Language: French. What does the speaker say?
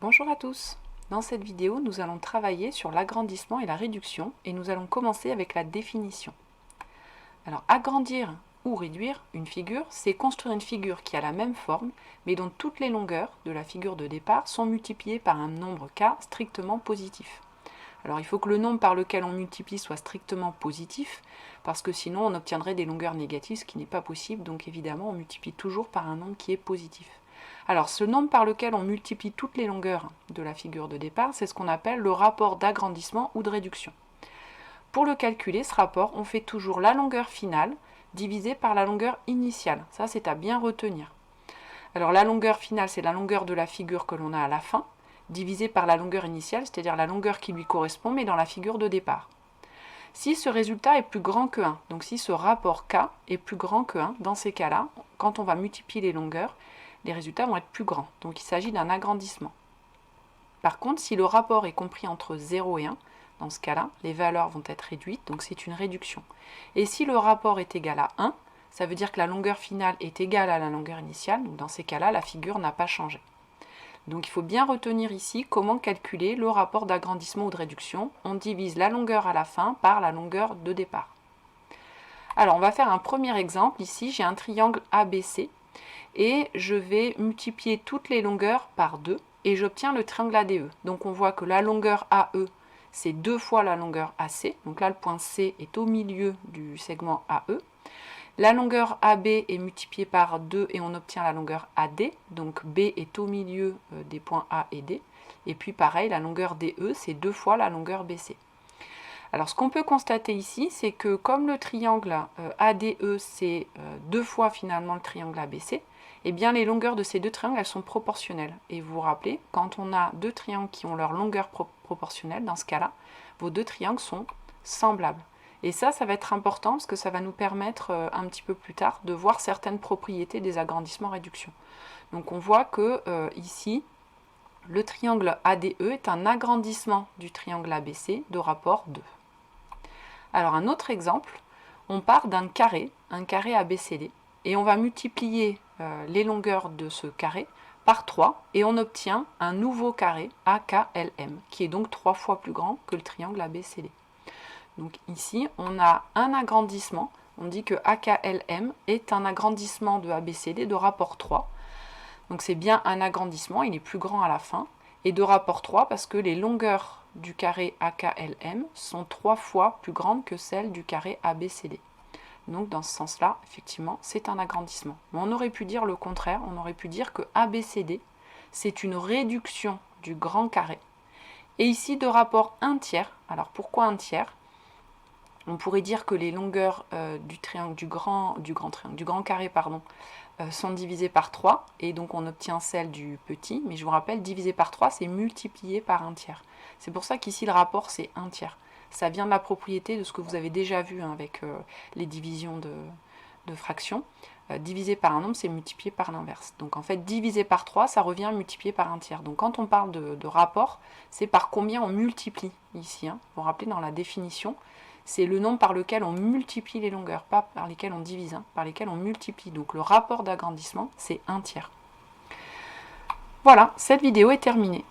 Bonjour à tous. Dans cette vidéo, nous allons travailler sur l'agrandissement et la réduction et nous allons commencer avec la définition. Alors, agrandir ou réduire une figure, c'est construire une figure qui a la même forme, mais dont toutes les longueurs de la figure de départ sont multipliées par un nombre k strictement positif. Alors, il faut que le nombre par lequel on multiplie soit strictement positif, parce que sinon on obtiendrait des longueurs négatives, ce qui n'est pas possible, donc évidemment on multiplie toujours par un nombre qui est positif. Alors, ce nombre par lequel on multiplie toutes les longueurs de la figure de départ, c'est ce qu'on appelle le rapport d'agrandissement ou de réduction. Pour le calculer, ce rapport, on fait toujours la longueur finale divisée par la longueur initiale. Ça, c'est à bien retenir. Alors, la longueur finale, c'est la longueur de la figure que l'on a à la fin, divisée par la longueur initiale, c'est-à-dire la longueur qui lui correspond, mais dans la figure de départ. Si ce résultat est plus grand que 1, donc si ce rapport K est plus grand que 1, dans ces cas-là, quand on va multiplier les longueurs, les résultats vont être plus grands. Donc il s'agit d'un agrandissement. Par contre, si le rapport est compris entre 0 et 1, dans ce cas-là, les valeurs vont être réduites, donc c'est une réduction. Et si le rapport est égal à 1, ça veut dire que la longueur finale est égale à la longueur initiale, donc dans ces cas-là, la figure n'a pas changé. Donc il faut bien retenir ici comment calculer le rapport d'agrandissement ou de réduction. On divise la longueur à la fin par la longueur de départ. Alors on va faire un premier exemple. Ici, j'ai un triangle ABC et je vais multiplier toutes les longueurs par 2 et j'obtiens le triangle ADE. Donc on voit que la longueur AE, c'est 2 fois la longueur AC. Donc là, le point C est au milieu du segment AE. La longueur AB est multipliée par 2 et on obtient la longueur AD. Donc B est au milieu des points A et D. Et puis pareil, la longueur DE, c'est 2 fois la longueur BC. Alors ce qu'on peut constater ici, c'est que comme le triangle ADE, c'est 2 fois finalement le triangle ABC, eh bien les longueurs de ces deux triangles, elles sont proportionnelles. Et vous vous rappelez, quand on a deux triangles qui ont leur longueur proportionnelle, dans ce cas-là, vos deux triangles sont semblables. Et ça va être important parce que ça va nous permettre un petit peu plus tard de voir certaines propriétés des agrandissements-réductions. Donc on voit que ici, le triangle ADE est un agrandissement du triangle ABC de rapport 2. Alors un autre exemple, on part d'un carré, un carré ABCD, et on va multiplier les longueurs de ce carré par 3, et on obtient un nouveau carré AKLM, qui est donc 3 fois plus grand que le triangle ABCD. Donc ici, on a un agrandissement, on dit que AKLM est un agrandissement de ABCD de rapport 3. Donc c'est bien un agrandissement, il est plus grand à la fin, et de rapport 3 parce que les longueurs du carré AKLM sont 3 fois plus grandes que celles du carré ABCD. Donc dans ce sens-là, effectivement, c'est un agrandissement. Mais on aurait pu dire le contraire, on aurait pu dire que ABCD, c'est une réduction du grand carré. Et ici, de rapport 1 tiers. Alors pourquoi 1 tiers? On pourrait dire que les longueurs du grand carré sont divisées par 3, et donc on obtient celle du petit, mais je vous rappelle, divisé par 3, c'est multiplié par 1 tiers. C'est pour ça qu'ici le rapport c'est 1 tiers. Ça vient de la propriété de ce que vous avez déjà vu avec les divisions de fractions. Divisé par un nombre, c'est multiplié par l'inverse. Donc en fait, divisé par 3, ça revient multiplié par 1 tiers. Donc quand on parle de rapport, c'est par combien on multiplie ici. Vous vous rappelez, dans la définition, c'est le nombre par lequel on multiplie les longueurs, pas par lesquelles on divise, par lesquelles on multiplie. Donc le rapport d'agrandissement, c'est 1 tiers. Voilà, cette vidéo est terminée.